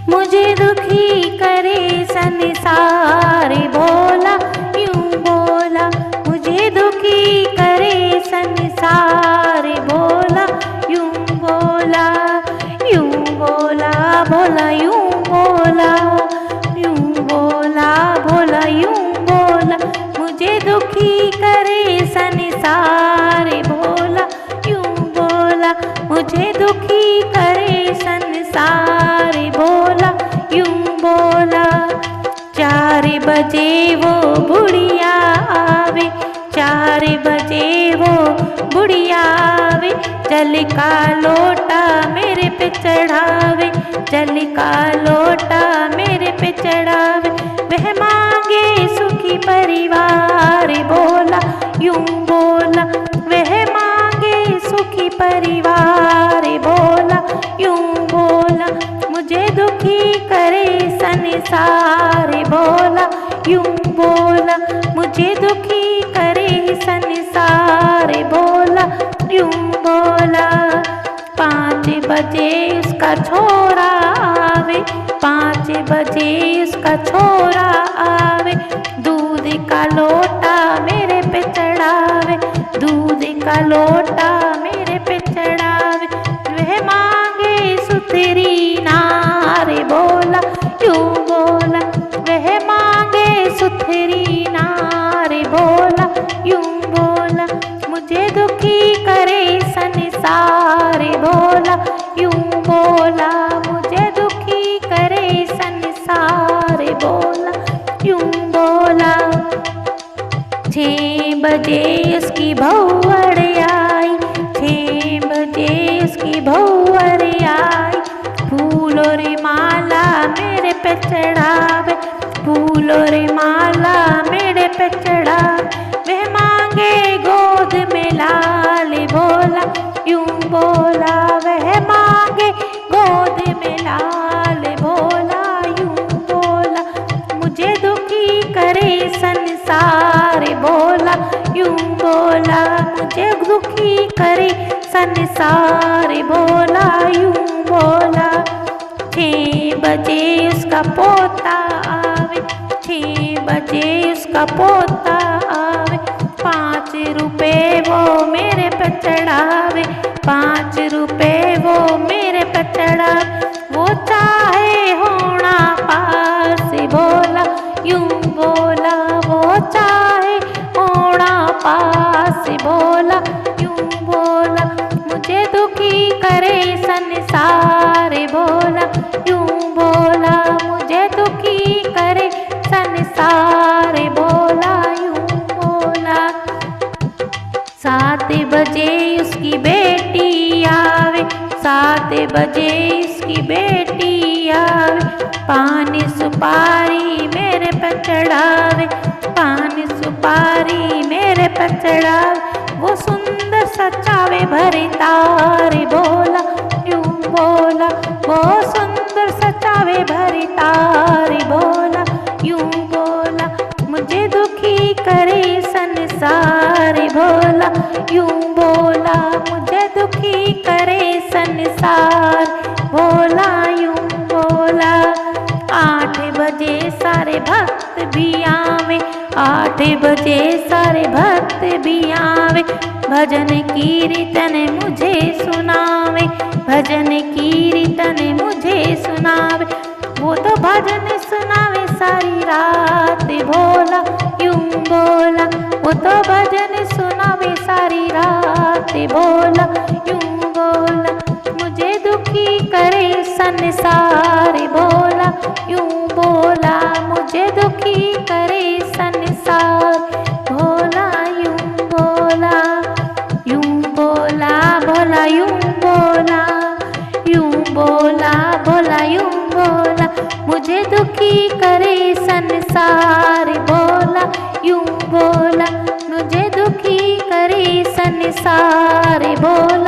मुझे दुखी करे संसार भोला यूं बोला। मुझे दुखी करे संसार भोला यूं बोला। यूं बोला भोला यूं बोला। यूं बोला भोला यूं बोला। मुझे दुखी करे संसार भोला यूं बोला। मुझे दुखी करे संसार भोला यूं बोला। 4 बजे वो बुढ़िया आवे। 4 बजे वो बुढ़िया आवे। जल का लोटा मेरे पे चढ़ावे। जल का लोटा मेरे पे चढ़ावे। वह मांगे सुखी परिवार भोला यूं बोला। वह मांगे सुखी परिवार भोला यूं बोला। मुझे दुखी करे संसार भोला यूं बोला। मुझे दुखी करे संसार भोला यूं बोला। 5 बजे उसका छोरा आवे। 5 बजे उसका छोरा आवे। दूध का लोटा मेरे पे चढ़ावे। दूध का लोटा मेरे पे चढ़ावे। वह मांगे सुथरी नार भोला यूं बोला। वह मांगे सुथरी नार भोला यूं बोला। मुझे दुखी करे संसार भोला यूं बोला। मुझे दुखी करे संसार भोला यूं बोला। 6 बजे उसकी भौवड़ आई। 6 बजे उसकी भौवड़ आई। फूल और माला मेरे पे चढ़ावे। फूल और माला मेरे पे चढ़ावे। वह मांगे गोद में लाल भोला यूं बोला। वह मांगे गोद में लाल भोला यूं बोला। मुझे दुखी करे संसार भोला यूं बोला। मुझे दुखी करे संसार भोला यूं बोला। 6 बजे उसका पोता आवे। 6 बजे उसका पोता आवे। 5 रुपए वो मेरे पे चढ़ावे। 5 रुपए वो मेरे पे चढ़ावे। वो चाहे होना पास भोला यूं बोला। वो चाहे होना पास भोला यूं बोला। मुझे दुखी करे संसार भोला यूं बोला। मुझे दुखी करे संसार भोला यूं बोला। 7 बजे उसकी बेटी आवे। 7 बजे उसकी बेटी आवे। पान सुपारी मेरे पे चढ़ावे। पान सुपारी मेरे पे चढ़ावे। वो सुंदर सचावे भरे तार भोला यूं बोला। वो सुंदर सचावे भरे तार भोला यूं बोला। मुझे दुखी करे संसार भोला यूं बोला। मुझे दुखी करे संसार भोला यूं बोला। 8 बजे सारे भक्त भी आवे। 8 बजे सारे भक्त भी आवे। भजन कीर्तन मुझे सुनावे। भजन कीर्तन मुझे सुनावे। वो तो भजन सुनावे सारी रात भोला यूं बोला। वो तो भजन सुनावे सारी रात भोला यूं बोला। मुझे दुखी करे संसार भोला यूं बोला। मुझे दुखी करे संसार भोला यूं बोला। यूं बोला भोला यूं बोला। यूं बोला भोला यूं बोला। मुझे दुखी करे संसार भोला यूं बोला। मुझे दुखी करे संसार भोला।